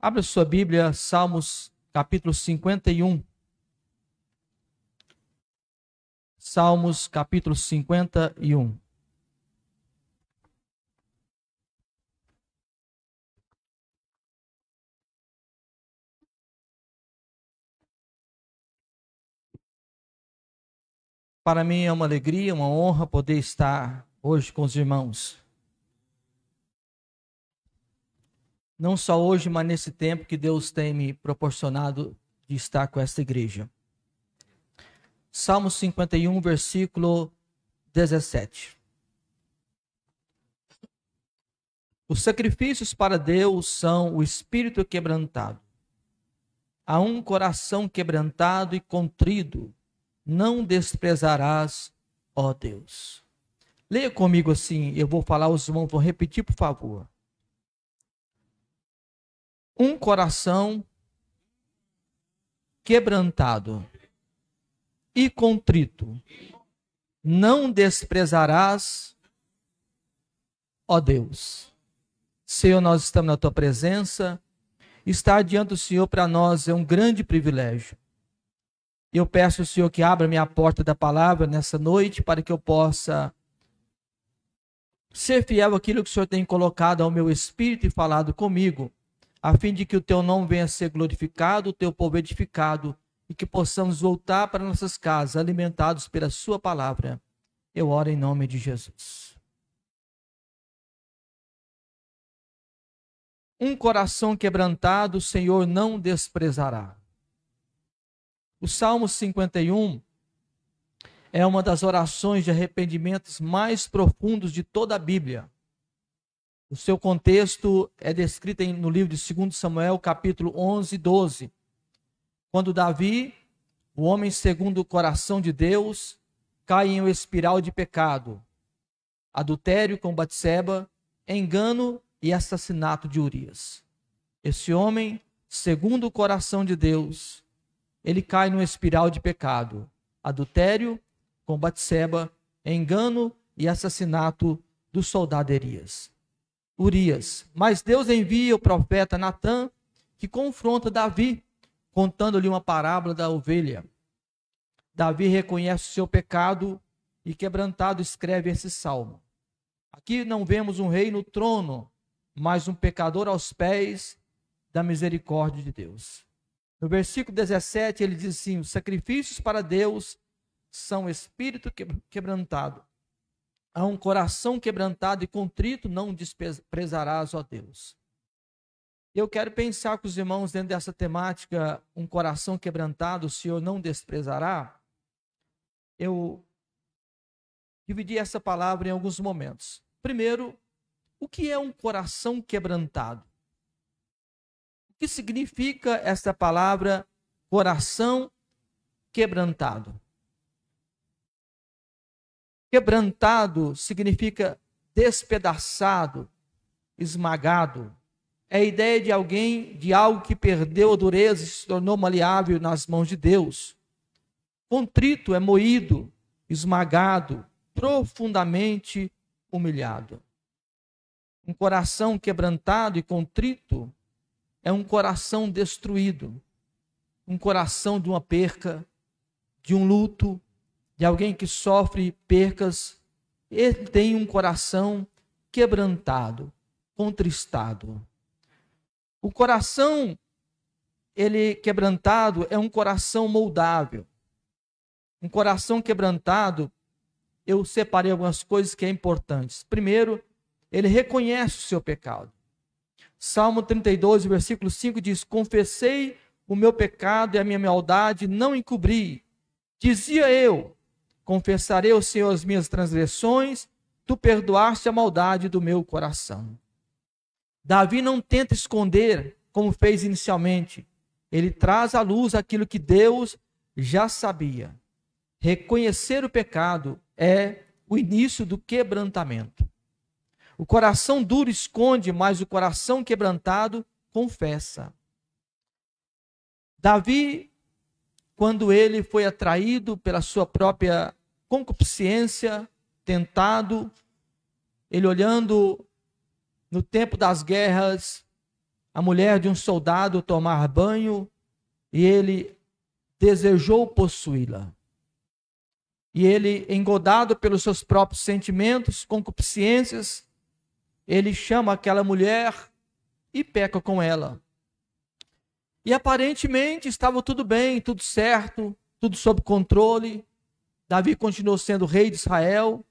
Abra sua Bíblia, Salmos capítulo 51. Salmos capítulo 51. Para mim é uma alegria, uma honra poder estar hoje com os irmãos. Não só hoje, mas nesse tempo que Deus tem me proporcionado de estar com esta igreja. Salmo 51, versículo 17. Os sacrifícios para Deus são o espírito quebrantado. A um coração quebrantado e contrido não desprezarás, ó Deus. Leia comigo assim, eu vou falar, os irmãos vão repetir, por favor. Um coração quebrantado e contrito não desprezarás, ó Deus. Senhor, nós estamos na tua presença. Estar diante do Senhor para nós é um grande privilégio. Eu peço ao Senhor que abra minha porta da palavra nessa noite para que eu possa ser fiel àquilo que o Senhor tem colocado ao meu espírito e falado comigo, a fim de que o teu nome venha a ser glorificado, o teu povo edificado e que possamos voltar para nossas casas alimentados pela sua palavra. Eu oro em nome de Jesus. Um coração quebrantado o Senhor não desprezará. O Salmo 51 é uma das orações de arrependimentos mais profundos de toda a Bíblia. O seu contexto é descrito no livro de 2 Samuel, capítulo 11 e 12. Quando Davi, o homem segundo o coração de Deus, cai em uma espiral de pecado, adultério com Batseba, engano e assassinato de Urias. Esse homem, segundo o coração de Deus, ele cai numa espiral de pecado, adultério com Batseba, engano e assassinato do soldado Urias. Mas Deus envia o profeta Natã, que confronta Davi, contando-lhe uma parábola da ovelha. Davi reconhece o seu pecado e, quebrantado, escreve esse salmo. Aqui não vemos um rei no trono, mas um pecador aos pés da misericórdia de Deus. No versículo 17 ele diz assim: os sacrifícios para Deus são espírito quebrantado. A um coração quebrantado e contrito não desprezarás, ó Deus. Eu quero pensar com os irmãos dentro dessa temática, um coração quebrantado o Senhor não desprezará. Eu dividi essa palavra em alguns momentos. Primeiro, o que é um coração quebrantado? O que significa essa palavra coração quebrantado? Quebrantado significa despedaçado, esmagado. É a ideia de alguém, de algo que perdeu a dureza e se tornou maleável nas mãos de Deus. Contrito é moído, esmagado, profundamente humilhado. Um coração quebrantado e contrito é um coração destruído, um coração de uma perca, de um luto, de alguém que sofre percas. Ele tem um coração quebrantado, contristado. O coração, ele quebrantado, é um coração moldável. Um coração quebrantado, eu separei algumas coisas que é importantes. Primeiro, ele reconhece o seu pecado. Salmo 32, versículo 5 diz: confessei o meu pecado e a minha maldade não encobri. Dizia eu: confessarei ao Senhor as minhas transgressões, tu perdoaste a maldade do meu coração. Davi não tenta esconder, como fez inicialmente. Ele traz à luz aquilo que Deus já sabia. Reconhecer o pecado é o início do quebrantamento. O coração duro esconde, mas o coração quebrantado confessa. Davi, quando ele foi atraído pela sua própria concupiscência, tentado, ele olhando no tempo das guerras, a mulher de um soldado tomar banho e ele desejou possuí-la. E ele, engodado pelos seus próprios sentimentos, concupiscências, ele chama aquela mulher e peca com ela. E aparentemente estava tudo bem, tudo certo, tudo sob controle. Davi continuou sendo rei de Israel,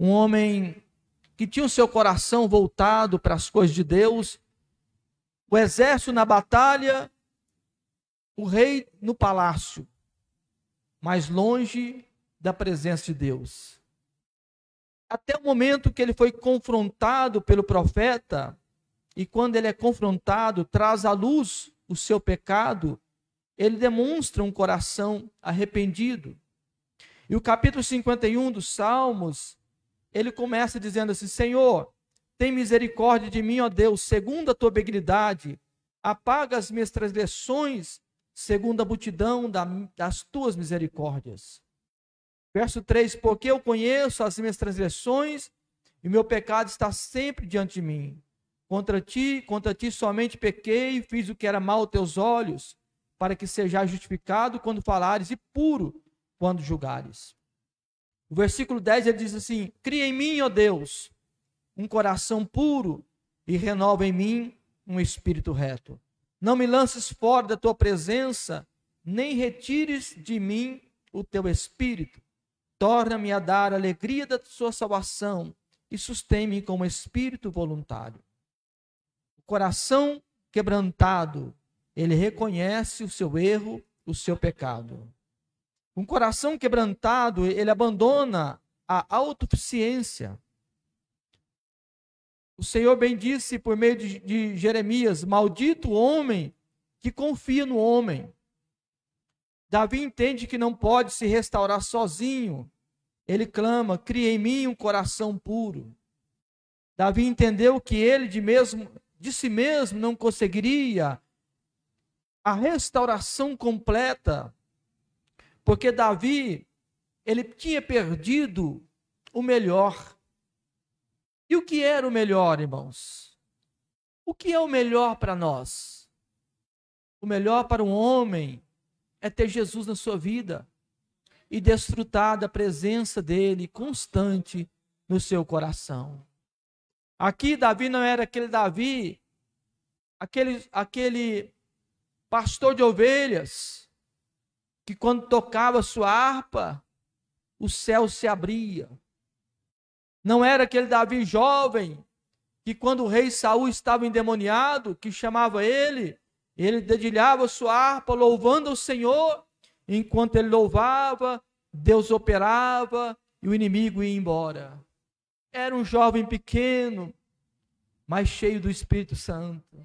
um homem que tinha o seu coração voltado para as coisas de Deus, o exército na batalha, o rei no palácio, mais longe da presença de Deus. Até o momento que ele foi confrontado pelo profeta, e quando ele é confrontado, traz à luz o seu pecado, ele demonstra um coração arrependido. E o capítulo 51 dos Salmos, ele começa dizendo assim: Senhor, tem misericórdia de mim, ó Deus, segundo a tua benignidade, apaga as minhas transgressões, segundo a multidão das tuas misericórdias. Verso 3, porque eu conheço as minhas transgressões, e meu pecado está sempre diante de mim. Contra ti somente pequei, fiz o que era mal aos teus olhos, para que sejais justificado quando falares e puro quando julgares. O versículo 10 ele diz assim: cria em mim, ó Deus, um coração puro e renova em mim um espírito reto. Não me lances fora da tua presença, nem retires de mim o teu espírito. Torna-me a dar a alegria da sua salvação e sustém-me com um espírito voluntário. O coração quebrantado, ele reconhece o seu erro, o seu pecado. Um coração quebrantado, ele abandona a autossuficiência. O Senhor bem disse por meio de Jeremias: maldito o homem que confia no homem. Davi entende que não pode se restaurar sozinho. Ele clama: cria em mim um coração puro. Davi entendeu que ele de si mesmo não conseguiria a restauração completa, porque Davi, ele tinha perdido o melhor. E o que era o melhor, irmãos? O que é o melhor para nós? O melhor para um homem é ter Jesus na sua vida e desfrutar da presença dele constante no seu coração. Aqui Davi não era aquele Davi, aquele pastor de ovelhas, que quando tocava sua harpa, o céu se abria. Não era aquele Davi jovem, que quando o rei Saul estava endemoniado, que chamava ele dedilhava sua harpa, louvando o Senhor. Enquanto ele louvava, Deus operava e o inimigo ia embora. Era um jovem pequeno, mas cheio do Espírito Santo.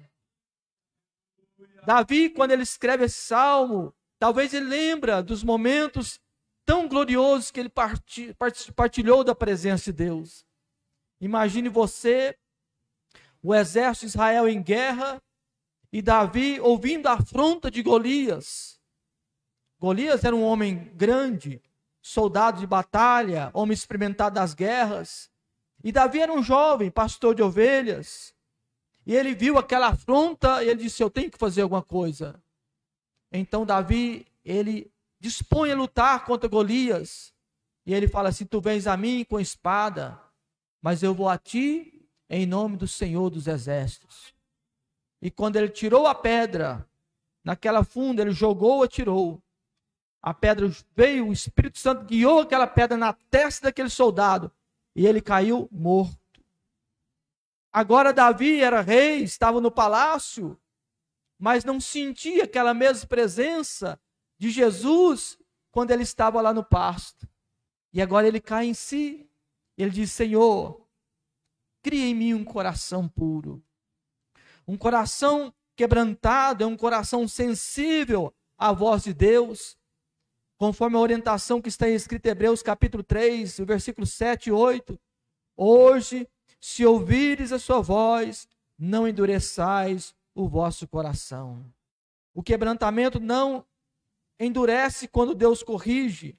Davi, quando ele escreve esse salmo, talvez ele lembra dos momentos tão gloriosos que ele partilhou da presença de Deus. Imagine você, o exército de Israel em guerra, e Davi ouvindo a afronta de Golias. Golias era um homem grande, soldado de batalha, homem experimentado das guerras. E Davi era um jovem, pastor de ovelhas. E ele viu aquela afronta e ele disse: eu tenho que fazer alguma coisa. Então Davi, ele dispõe a lutar contra Golias. E ele fala assim: tu vens a mim com espada, mas eu vou a ti em nome do Senhor dos Exércitos. E quando ele tirou a pedra, naquela funda, ele jogou, atirou. A pedra veio, o Espírito Santo guiou aquela pedra na testa daquele soldado. E ele caiu morto. Agora Davi era rei, estava no palácio, mas não sentia aquela mesma presença de Jesus quando ele estava lá no pasto. E agora ele cai em si. Ele diz: Senhor, cria em mim um coração puro. Um coração quebrantado é um coração sensível à voz de Deus, conforme a orientação que está escrita em Hebreus capítulo 3, o versículo 7 e 8. Hoje, se ouvires a sua voz, não endureçais o vosso coração. O quebrantamento não endurece quando Deus corrige.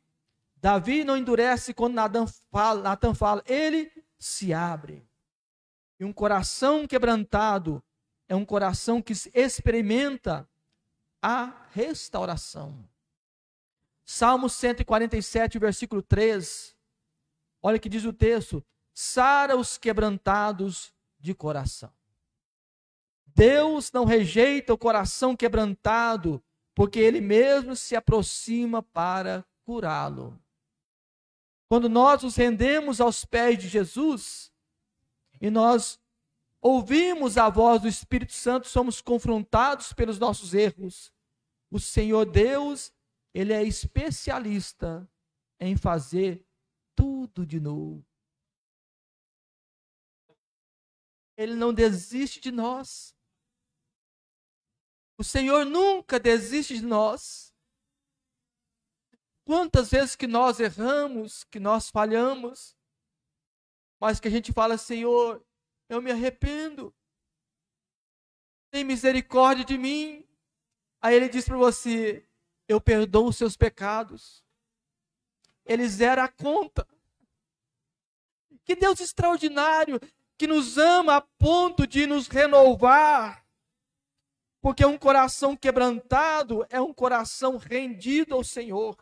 Davi não endurece quando Natan fala, ele se abre. E um coração quebrantado é um coração que experimenta a restauração. Salmo 147, versículo 3. Olha que diz o texto: sara os quebrantados de coração. Deus não rejeita o coração quebrantado, porque Ele mesmo se aproxima para curá-lo. Quando nós nos rendemos aos pés de Jesus, e nós ouvimos a voz do Espírito Santo, somos confrontados pelos nossos erros. O Senhor Deus, Ele é especialista em fazer tudo de novo. Ele não desiste de nós. O Senhor nunca desiste de nós. Quantas vezes que nós erramos, que nós falhamos, mas que a gente fala: Senhor, eu me arrependo, tem misericórdia de mim. Aí Ele diz para você: eu perdoo os seus pecados. Ele zera a conta. Que Deus extraordinário, que nos ama a ponto de nos renovar. Porque um coração quebrantado é um coração rendido ao Senhor.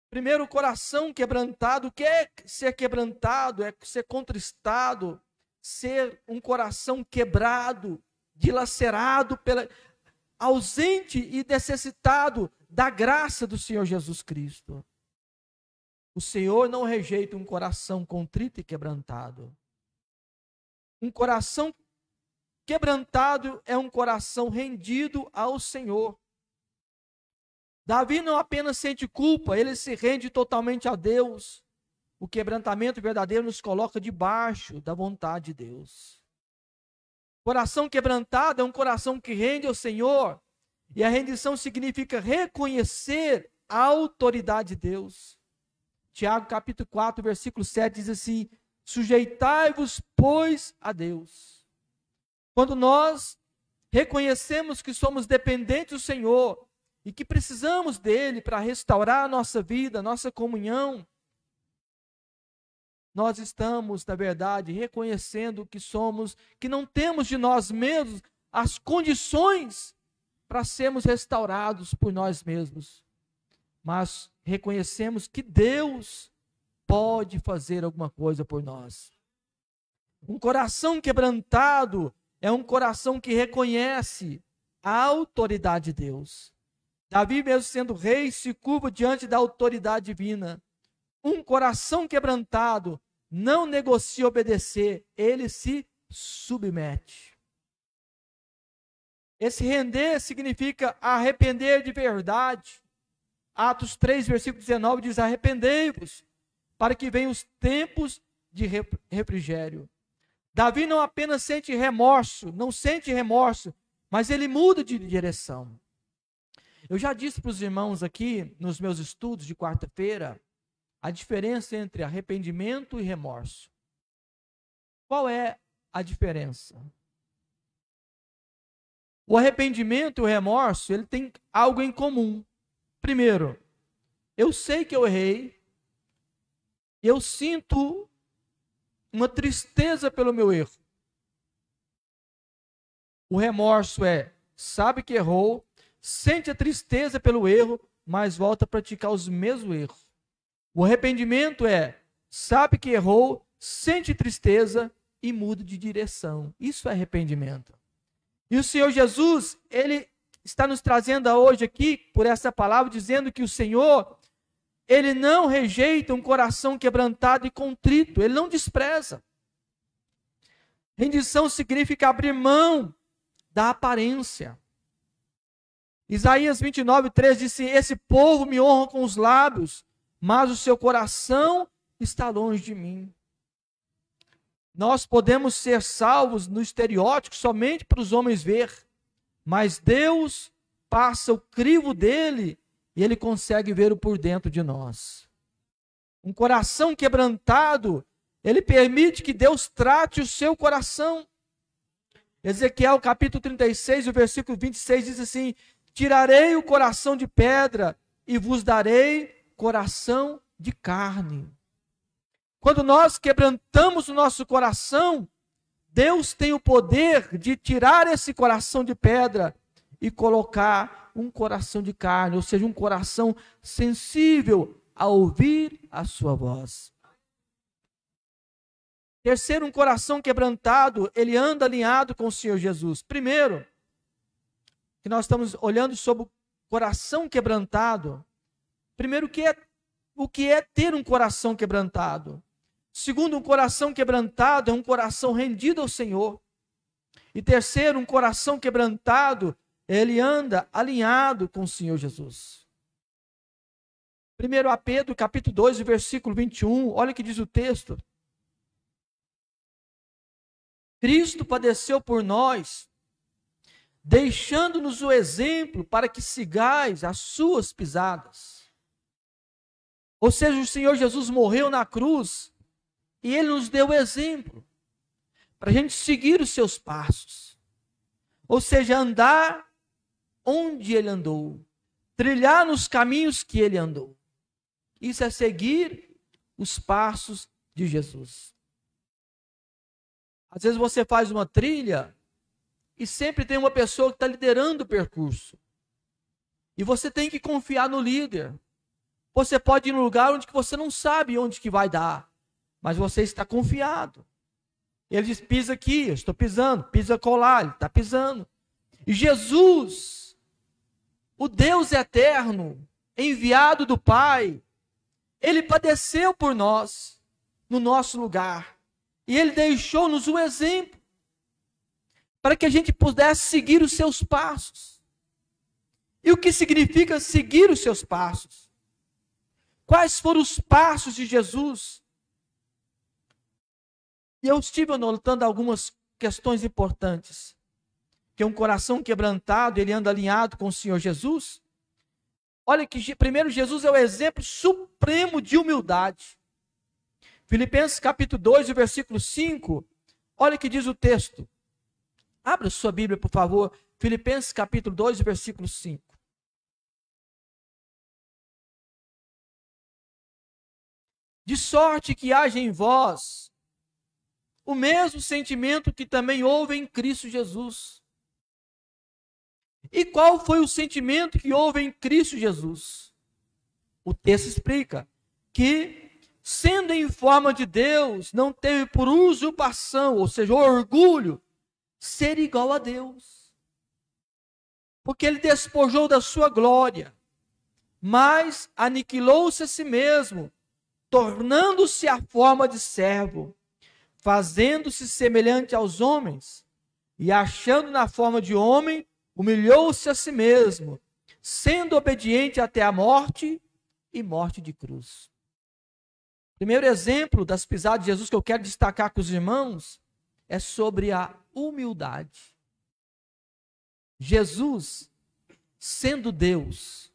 Primeiro, o coração quebrantado. O que é ser quebrantado? É ser contristado, ser um coração quebrado, dilacerado, ausente e necessitado da graça do Senhor Jesus Cristo. O Senhor não rejeita um coração contrito e quebrantado. Um coração quebrantado é um coração rendido ao Senhor. Davi não apenas sente culpa, ele se rende totalmente a Deus. O quebrantamento verdadeiro nos coloca debaixo da vontade de Deus. Coração quebrantado é um coração que rende ao Senhor. E a rendição significa reconhecer a autoridade de Deus. Tiago capítulo 4, versículo 7 diz assim: sujeitai-vos, pois, a Deus. Quando nós reconhecemos que somos dependentes do Senhor e que precisamos dele para restaurar a nossa vida, a nossa comunhão, nós estamos, na verdade, reconhecendo que não temos de nós mesmos as condições para sermos restaurados por nós mesmos. Mas reconhecemos que Deus pode fazer alguma coisa por nós. Um coração quebrantado é um coração que reconhece a autoridade de Deus. Davi, mesmo sendo rei, se curva diante da autoridade divina. Um coração quebrantado não negocia obedecer, ele se submete. Esse render significa arrepender de verdade. Atos 3, versículo 19 diz: arrependei-vos, para que venham os tempos de refrigério. Davi não apenas sente remorso, mas ele muda de direção. Eu já disse para os irmãos aqui, nos meus estudos de quarta-feira, a diferença entre arrependimento e remorso. Qual é a diferença? O arrependimento e o remorso, ele tem algo em comum. Primeiro, eu sei que eu errei, eu sinto uma tristeza pelo meu erro. O remorso sabe que errou, sente a tristeza pelo erro, mas volta a praticar os mesmos erros. O arrependimento sabe que errou, sente tristeza e muda de direção. Isso é arrependimento. E o Senhor Jesus, Ele está nos trazendo hoje aqui, por essa palavra, dizendo que o Senhor, Ele não rejeita um coração quebrantado e contrito, Ele não despreza. Rendição significa abrir mão da aparência. Isaías 29, 3 disse: esse povo me honra com os lábios, mas o seu coração está longe de mim. Nós podemos ser salvos no estereótipo somente para os homens ver, mas Deus passa o crivo dele e ele consegue ver o por dentro de nós. Um coração quebrantado, ele permite que Deus trate o seu coração. Ezequiel capítulo 36, o versículo 26 diz assim: tirarei o coração de pedra e vos darei coração de carne. Quando nós quebrantamos o nosso coração, Deus tem o poder de tirar esse coração de pedra e colocar um coração de carne, ou seja, um coração sensível a ouvir a sua voz. Terceiro, um coração quebrantado, ele anda alinhado com o Senhor Jesus. Primeiro, que nós estamos olhando sobre o coração quebrantado. Primeiro, o que é ter um coração quebrantado? Segundo, um coração quebrantado é um coração rendido ao Senhor. E terceiro, um coração quebrantado, ele anda alinhado com o Senhor Jesus. 1 Pedro, capítulo 2, versículo 21, olha o que diz o texto. Cristo padeceu por nós, deixando-nos o exemplo para que sigais as suas pisadas. Ou seja, o Senhor Jesus morreu na cruz e Ele nos deu o exemplo para a gente seguir os seus passos. Ou seja, andar onde Ele andou, trilhar nos caminhos que Ele andou. Isso é seguir os passos de Jesus. Às vezes você faz uma trilha e sempre tem uma pessoa que está liderando o percurso. E você tem que confiar no líder. Você pode ir num lugar onde você não sabe onde que vai dar, mas você está confiado. Ele diz, pisa aqui, eu estou pisando, pisa colar, ele está pisando. E Jesus, o Deus eterno, enviado do Pai, ele padeceu por nós, no nosso lugar. E ele deixou-nos o exemplo, para que a gente pudesse seguir os seus passos. E o que significa seguir os seus passos? Quais foram os passos de Jesus? E eu estive anotando algumas questões importantes. Que um coração quebrantado, ele anda alinhado com o Senhor Jesus. Olha que primeiro Jesus é o exemplo supremo de humildade. Filipenses capítulo 2, versículo 5. Olha o que diz o texto. Abra sua Bíblia, por favor. Filipenses capítulo 2, versículo 5. De sorte que haja em vós o mesmo sentimento que também houve em Cristo Jesus. E qual foi o sentimento que houve em Cristo Jesus? O texto explica que, sendo em forma de Deus, não teve por usurpação, ou seja, orgulho, ser igual a Deus. Porque ele despojou da sua glória, mas aniquilou-se a si mesmo, tornando-se a forma de servo, fazendo-se semelhante aos homens, e achando na forma de homem, humilhou-se a si mesmo, sendo obediente até a morte e morte de cruz. Primeiro exemplo das pisadas de Jesus que eu quero destacar com os irmãos é sobre a humildade. Jesus, sendo Deus,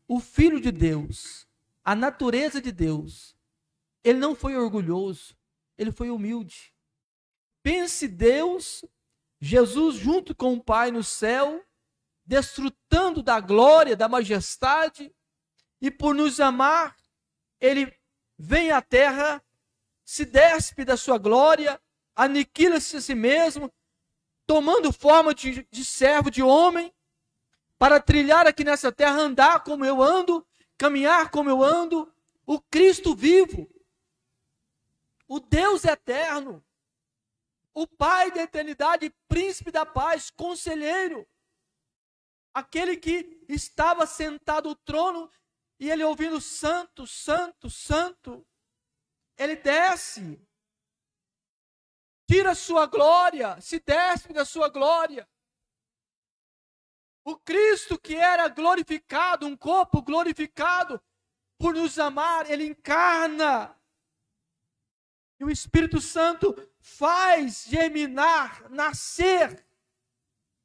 o Filho de Deus, a natureza de Deus, ele não foi orgulhoso, ele foi humilde. Pense Deus, Jesus junto com o Pai no céu, desfrutando da glória, da majestade, e por nos amar, ele vem à terra, se despe da sua glória, aniquila-se a si mesmo, tomando forma de servo, de homem, para trilhar aqui nessa terra, andar como eu ando, caminhar como eu ando, o Cristo vivo, o Deus eterno, o Pai da eternidade, príncipe da paz, conselheiro, aquele que estava sentado no trono, e ele ouvindo santo, santo, santo, ele desce, tira a sua glória, se despe da sua glória. O Cristo que era glorificado, um corpo glorificado, por nos amar, ele encarna. E o Espírito Santo faz germinar, nascer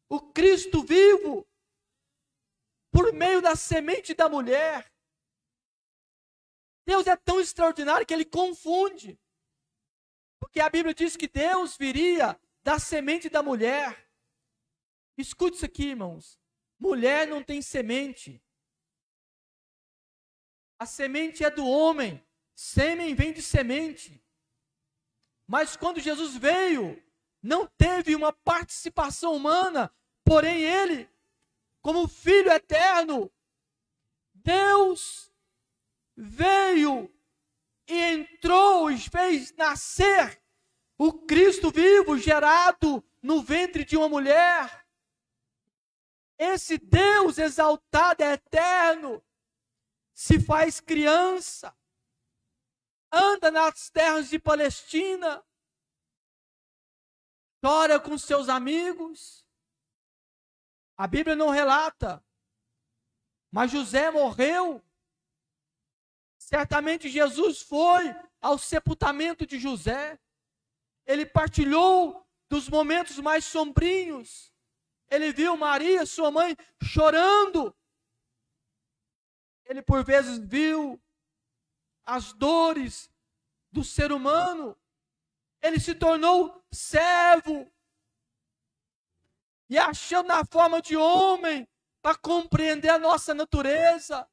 o Cristo vivo por meio da semente da mulher. Deus é tão extraordinário que ele confunde. Porque a Bíblia diz que Deus viria da semente da mulher. Escute isso aqui, irmãos. Mulher não tem semente. A semente é do homem. Sêmen vem de semente. Mas quando Jesus veio, não teve uma participação humana, porém ele, como Filho eterno, Deus veio e entrou e fez nascer o Cristo vivo, gerado no ventre de uma mulher. Esse Deus exaltado, eterno, se faz criança, anda nas terras de Palestina, chora com seus amigos. A Bíblia não relata, mas José morreu. Certamente Jesus foi ao sepultamento de José. Ele partilhou dos momentos mais sombrios. Ele viu Maria, sua mãe, chorando. Ele por vezes viu as dores do ser humano. Ele se tornou servo. E achando na forma de homem para compreender a nossa natureza.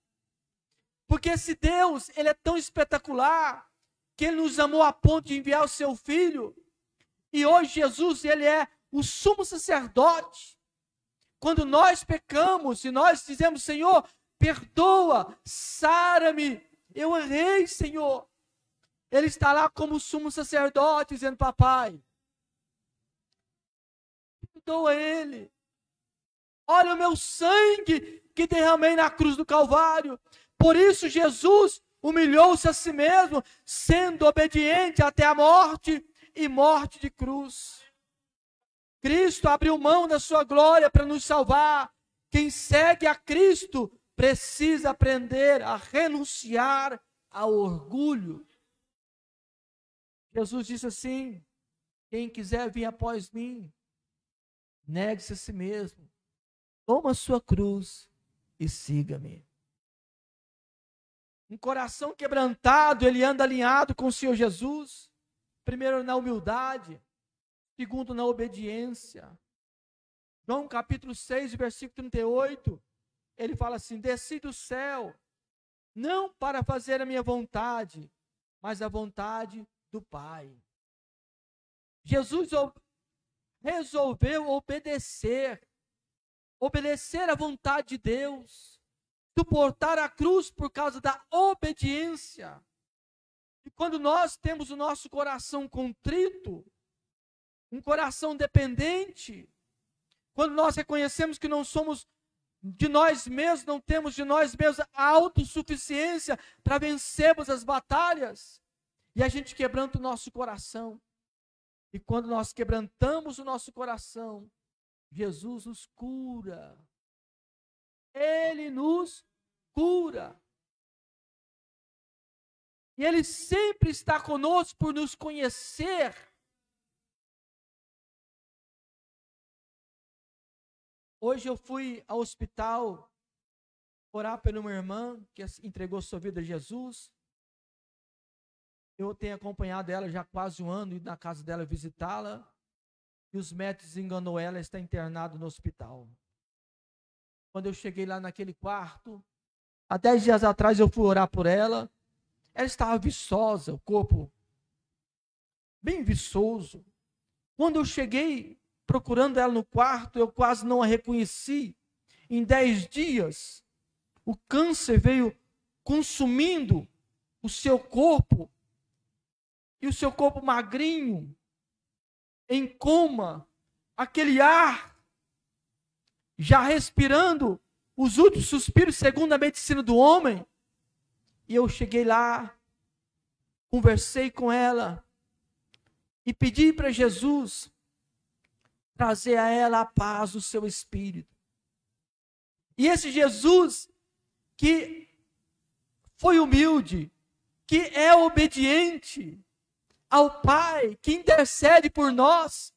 Porque esse Deus, ele é tão espetacular que ele nos amou a ponto de enviar o seu Filho. E hoje Jesus, ele é o sumo sacerdote. Quando nós pecamos e nós dizemos, Senhor, perdoa, sara-me, eu errei, Senhor. Ele está lá como sumo sacerdote, dizendo, papai, perdoa ele. Olha o meu sangue que derramei na cruz do Calvário. Por isso Jesus humilhou-se a si mesmo, sendo obediente até a morte e morte de cruz. Cristo abriu mão da sua glória para nos salvar. Quem segue a Cristo precisa aprender a renunciar ao orgulho. Jesus disse assim, quem quiser vir após mim, negue-se a si mesmo, toma a sua cruz e siga-me. Um coração quebrantado, ele anda alinhado com o Senhor Jesus. Primeiro na humildade, segundo na obediência. João capítulo 6, versículo 38, ele fala assim, desci do céu, não para fazer a minha vontade, mas a vontade do Pai. Jesus resolveu obedecer à vontade de Deus, suportar a cruz por causa da obediência. E quando nós temos o nosso coração contrito, um coração dependente, quando nós reconhecemos que não somos de nós mesmos, não temos de nós mesmos a autossuficiência para vencermos as batalhas, e a gente quebranta o nosso coração. E quando nós quebrantamos o nosso coração, Jesus nos cura. Ele nos cura. E Ele sempre está conosco por nos conhecer. Hoje eu fui ao hospital orar pela uma irmã que entregou sua vida a Jesus. Eu tenho acompanhado ela já há quase um ano, ido na casa dela visitá-la. E os médicos enganou ela, está internada no hospital. Quando eu cheguei lá naquele quarto, há 10 dias atrás eu fui orar por ela. Ela estava viçosa, o corpo bem viçoso. Quando eu cheguei procurando ela no quarto, eu quase não a reconheci. Em 10 dias, o câncer veio consumindo o seu corpo. E o seu corpo magrinho, em coma, aquele ar, já respirando os últimos suspiros segundo a medicina do homem. E eu cheguei lá, conversei com ela e pedi para Jesus trazer a ela a paz do seu espírito. E esse Jesus que foi humilde, que é obediente ao Pai, que intercede por nós.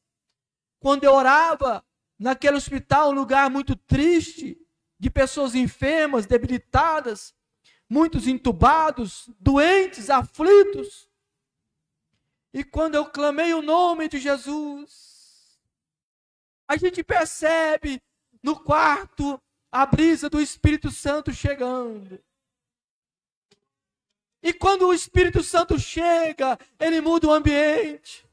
Quando eu orava naquele hospital, um lugar muito triste, de pessoas enfermas, debilitadas, muitos entubados, doentes, aflitos. E quando eu clamei o nome de Jesus, a gente percebe no quarto a brisa do Espírito Santo chegando. E quando o Espírito Santo chega, ele muda o ambiente.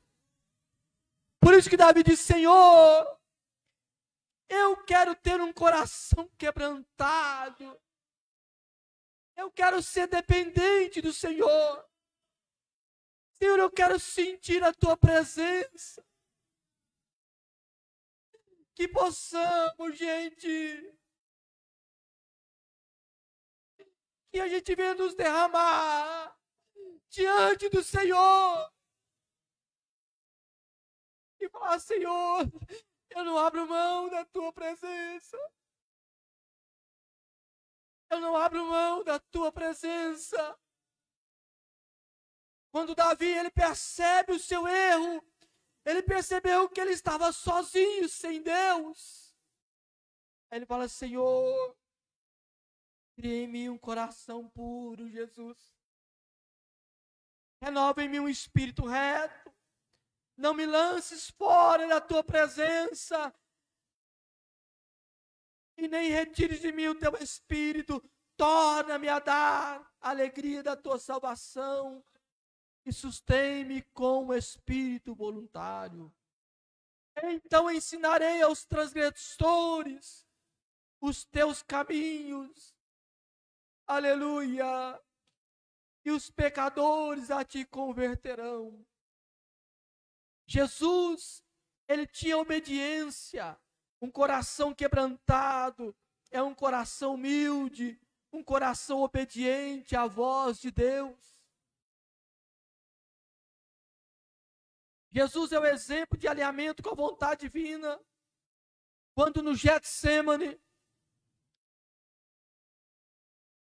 Por isso que Davi disse: Senhor, eu quero ter um coração quebrantado. Eu quero ser dependente do Senhor. Senhor, eu quero sentir a tua presença. Que possamos, gente, que a gente venha nos derramar diante do Senhor e falar: Senhor, eu não abro mão da tua presença. Eu não abro mão da tua presença. Quando Davi, ele percebe o seu erro, ele percebeu que ele estava sozinho, sem Deus. Aí ele fala: Senhor, cria em mim um coração puro, Jesus. Renova em mim um espírito reto. Não me lances fora da tua presença. E nem retires de mim o teu espírito. Torna-me a dar a alegria da tua salvação. E sustém-me com o espírito voluntário. Então ensinarei aos transgressores os teus caminhos. Aleluia. E os pecadores a ti converterão. Jesus, ele tinha obediência. Um coração quebrantado é um coração humilde, um coração obediente à voz de Deus. Jesus é o exemplo de alinhamento com a vontade divina. Quando no Getsemane,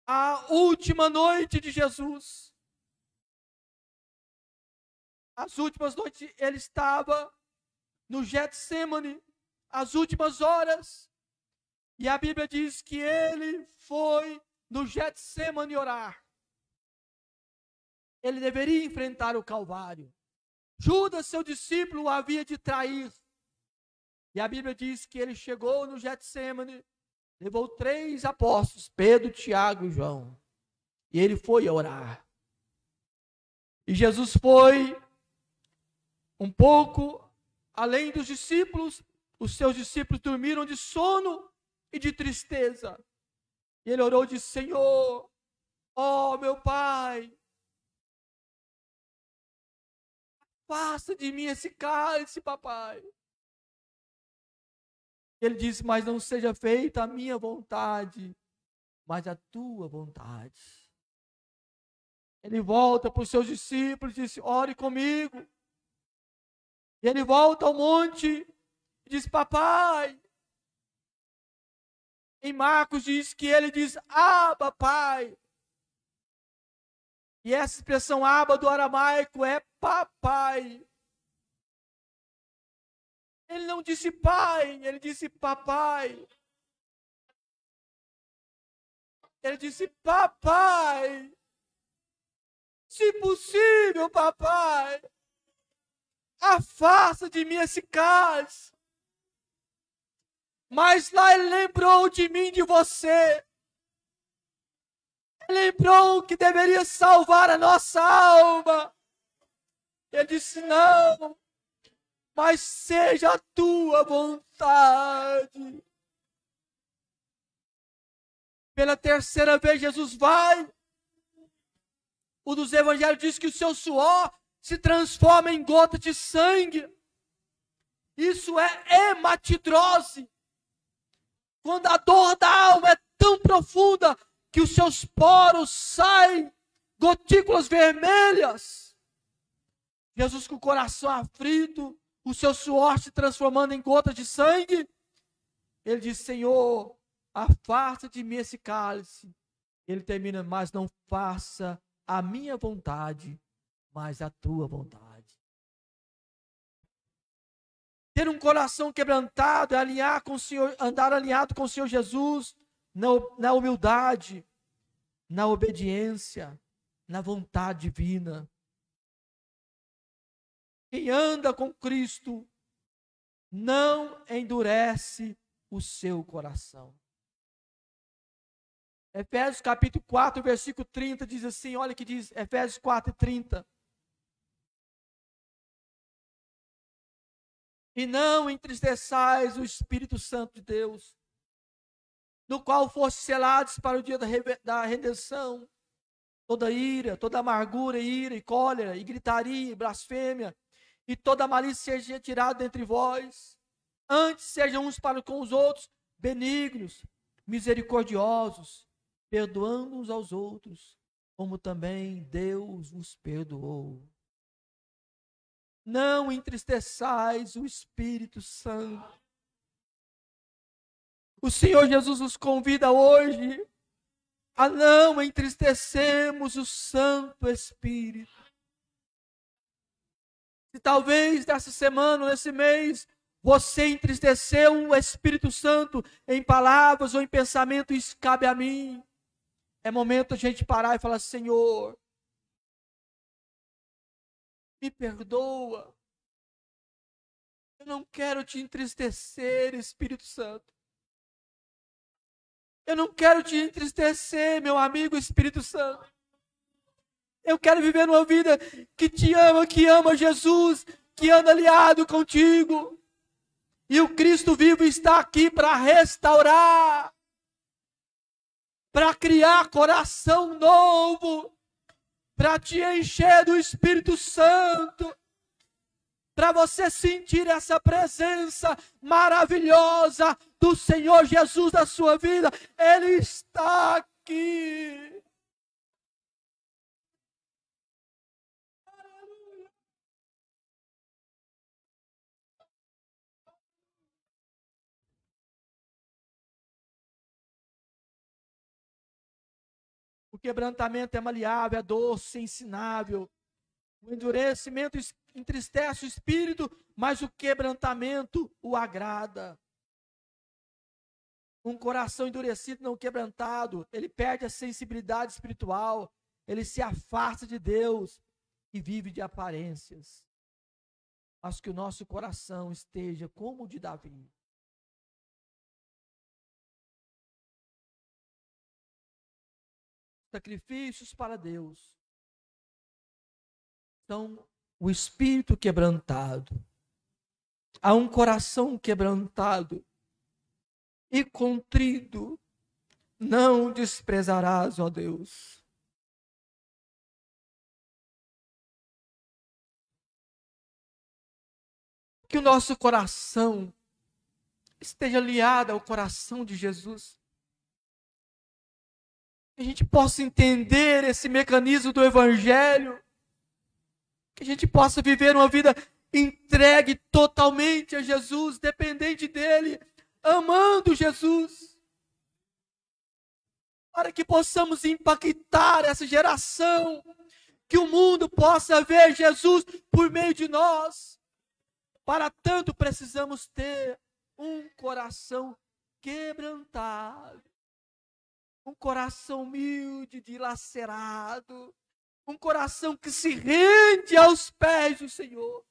a última noite de Jesus, as últimas noites, ele estava no Getsemane, as últimas horas, e a Bíblia diz que ele foi no Getsemane orar. Ele deveria enfrentar o Calvário. Judas, seu discípulo, o havia de trair. E a Bíblia diz que ele chegou no Getsemane, levou 3 apóstolos, Pedro, Tiago e João. E ele foi orar. E Jesus foi um pouco além dos discípulos. Os seus discípulos dormiram de sono e de tristeza. E ele orou e disse: Senhor, ó meu Pai, afasta de mim esse cálice, papai. Ele disse: mas não seja feita a minha vontade, mas a tua vontade. Ele volta para os seus discípulos e disse: ore comigo. E ele volta ao monte e diz: papai. Em Marcos diz que ele diz: Abba, pai. E essa expressão Abba do aramaico é papai. Ele não disse pai, ele disse papai. Ele disse: papai, se possível, papai, afasta de mim esse cálice. Mas lá ele lembrou de mim, de você. Ele lembrou que deveria salvar a nossa alma. Ele disse: não, mas seja a tua vontade. Pela terceira vez Jesus vai. O dos evangelhos diz que o seu suor se transforma em gota de sangue. Isso é hematidrose. Quando a dor da alma é tão profunda que os seus poros saem gotículas vermelhas. Jesus, com o coração aflito, o seu suor se transformando em gotas de sangue, ele diz: Senhor, afasta de mim esse cálice. Ele termina: mas não faça a minha vontade, mas a tua vontade. Ter um coração quebrantado é alinhar com o Senhor, andar alinhado com o Senhor Jesus, na humildade, na obediência, na vontade divina. Quem anda com Cristo não endurece o seu coração. Efésios capítulo 4, versículo 30 diz assim, olha que diz Efésios 4, 30. E não entristeçais o Espírito Santo de Deus, no qual foste selados para o dia da redenção. Toda ira, toda amargura, ira e cólera, e gritaria, e blasfêmia, e toda malícia seja retirada dentre vós. Antes sejam uns para com os outros benignos, misericordiosos, perdoando uns aos outros, como também Deus vos perdoou. Não entristeçais o Espírito Santo. O Senhor Jesus nos convida hoje a não entristecermos o Santo Espírito. Se talvez nessa semana, nesse mês, você entristeceu o Espírito Santo em palavras ou em pensamento, isso cabe a mim. É momento a gente parar e falar: Senhor, me perdoa. Eu não quero te entristecer, Espírito Santo. Eu não quero te entristecer, meu amigo Espírito Santo. Eu quero viver uma vida que te ama, que ama Jesus, que anda aliado contigo. E o Cristo vivo está aqui para restaurar, para criar coração novo, para te encher do Espírito Santo, para você sentir essa presença maravilhosa do Senhor Jesus na sua vida. Ele está aqui. O quebrantamento é maleável, é doce, é ensinável. O endurecimento entristece o espírito, mas o quebrantamento o agrada. Um coração endurecido, não quebrantado, ele perde a sensibilidade espiritual, ele se afasta de Deus e vive de aparências. Mas que o nosso coração esteja como o de Davi. Sacrifícios para Deus são o espírito quebrantado. Há um coração quebrantado e contrito, não desprezarás, ó Deus. Que o nosso coração esteja aliado ao coração de Jesus. Que a gente possa entender esse mecanismo do Evangelho. Que a gente possa viver uma vida entregue totalmente a Jesus, dependente dEle, amando Jesus. Para que possamos impactar essa geração. Que o mundo possa ver Jesus por meio de nós. Para tanto precisamos ter um coração quebrantado. Um coração humilde, dilacerado. Um coração que se rende aos pés do Senhor.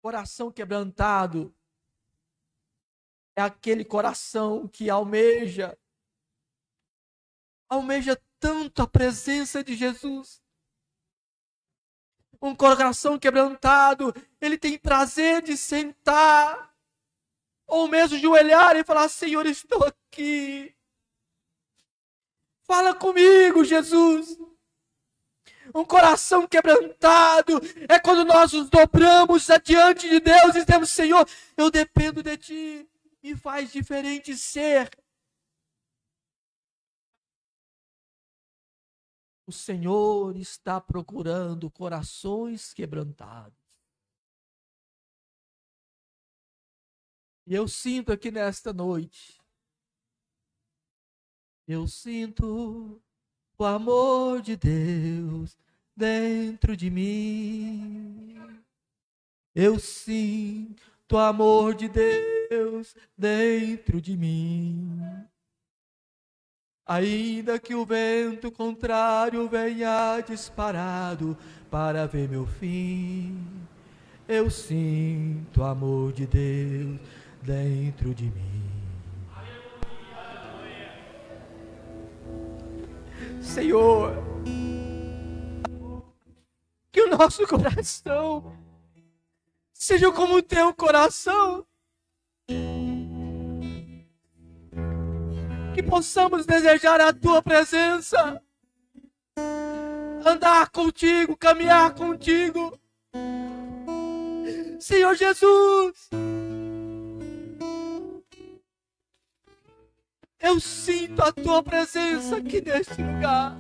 Coração quebrantado é aquele coração que almeja tanto a presença de Jesus. Um coração quebrantado, ele tem prazer de sentar, ou mesmo joelhar e falar: Senhor, estou aqui. Fala comigo, Jesus. Um coração quebrantado é quando nós nos dobramos diante de Deus e dizemos: Senhor, eu dependo de Ti. Me faz diferente ser. O Senhor está procurando corações quebrantados. E eu sinto aqui nesta noite, eu sinto o amor de Deus dentro de mim. Eu sinto o amor de Deus dentro de mim. Ainda que o vento contrário venha disparado para ver meu fim, eu sinto o amor de Deus dentro de mim. Senhor, que o nosso coração seja como o teu coração. Que possamos desejar a tua presença, andar contigo, caminhar contigo. Senhor Jesus, eu sinto a tua presença aqui neste lugar.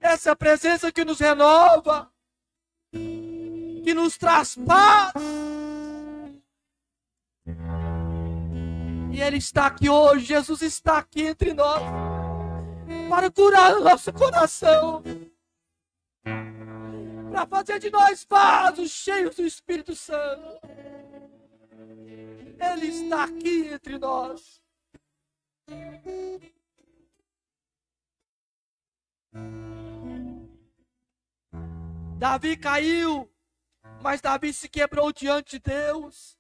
Essa presença que nos renova, que nos traz paz. E Ele está aqui hoje, Jesus está aqui entre nós, para curar o nosso coração, para fazer de nós vasos cheios do Espírito Santo. Ele está aqui entre nós. Davi caiu, mas Davi se quebrou diante de Deus.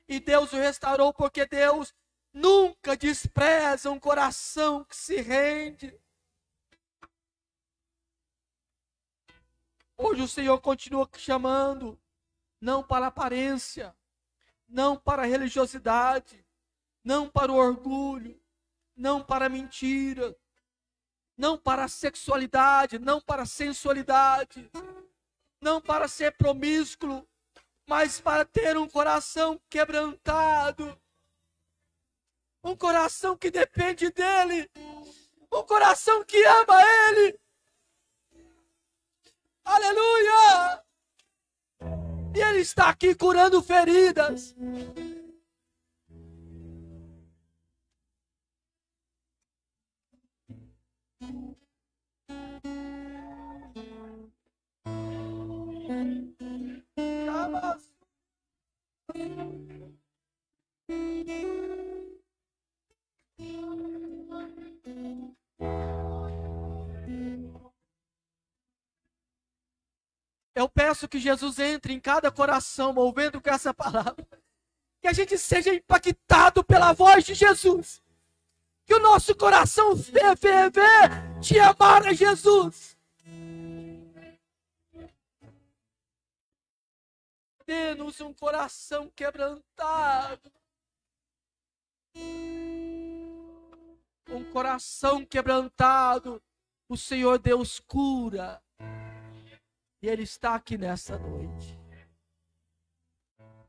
E Deus o restaurou, porque Deus nunca despreza um coração que se rende. Hoje o Senhor continua chamando, não para a aparência, não para a religiosidade, não para o orgulho, não para a mentira, não para a sexualidade, não para a sensualidade, não para ser promíscuo, mas para ter um coração quebrantado, um coração que depende dEle, um coração que ama Ele. Aleluia! E Ele está aqui curando feridas. Eu peço que Jesus entre em cada coração, movendo com essa palavra. Que a gente seja impactado pela voz de Jesus. Que o nosso coração ferve de amar a Jesus. Dê-nos um coração quebrantado. Um coração quebrantado. O Senhor Deus cura. E Ele está aqui nessa noite.